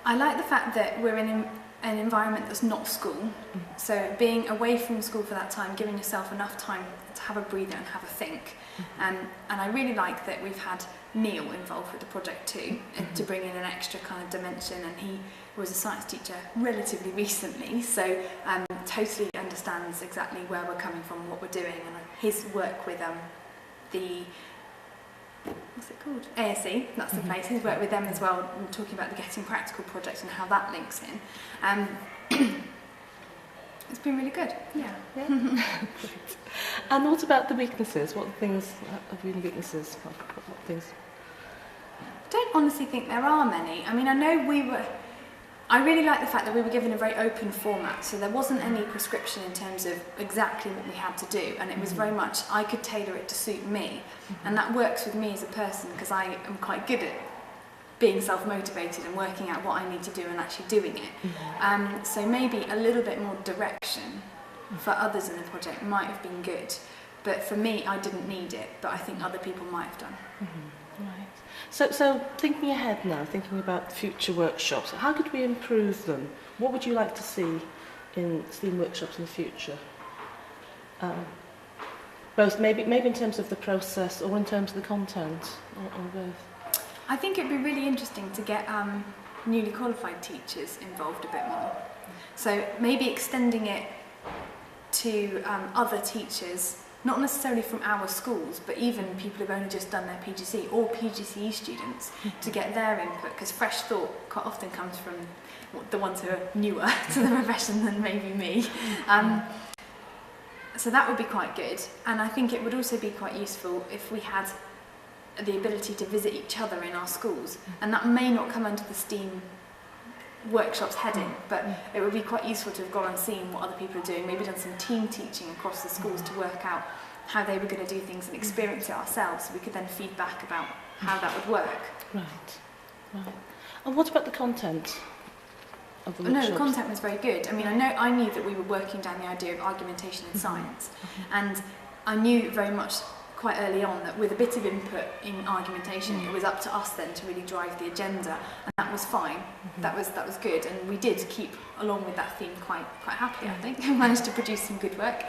I like the fact that we're in an environment that's not school. So being away from school for that time, giving yourself enough time to have a breather and have a think. And I really like that we've had Neil involved with the project too, to bring in an extra kind of dimension, and he was a science teacher relatively recently, so totally understands exactly where we're coming from, what we're doing, and his work with the what's it called? ASE, that's the place. He's worked with them as well, talking about the Getting Practical project and how that links in. It's been really good. Yeah. Great. And what about the weaknesses? What things have been weaknesses? What things? I don't honestly think there are many. I mean, I really like the fact that we were given a very open format, so there wasn't any prescription in terms of exactly what we had to do, and it was very much, I could tailor it to suit me, and that works with me as a person because I am quite good at being self-motivated and working out what I need to do and actually doing it. So maybe a little bit more direction for others in the project might have been good, but for me I didn't need it, but I think other people might have done. Right. So thinking ahead now, thinking about future workshops, how could we improve them? What would you like to see in STEAM workshops in the future? Both maybe in terms of the process or in terms of the content, or both? I think it'd be really interesting to get newly qualified teachers involved a bit more. So maybe extending it to other teachers, not necessarily from our schools, but even people who've only just done their PGCE or PGCE students, to get their input, because fresh thought quite often comes from the ones who are newer to the profession than maybe me. So that would be quite good, and I think it would also be quite useful if we had the ability to visit each other in our schools, and that may not come under the STEAM workshops heading, but it would be quite useful to have gone and seen what other people are doing, maybe done some team teaching across the schools to work out how they were going to do things and experience it ourselves, so we could then feed back about how that would work. Right. And what about the content of the workshops? No, the content was very good. I mean, I knew that we were working down the idea of argumentation in science, and I knew very much quite early on that with a bit of input in argumentation, it was up to us then to really drive the agenda, and that was fine. That was good, and we did keep along with that theme quite happily. I think managed to produce some good work.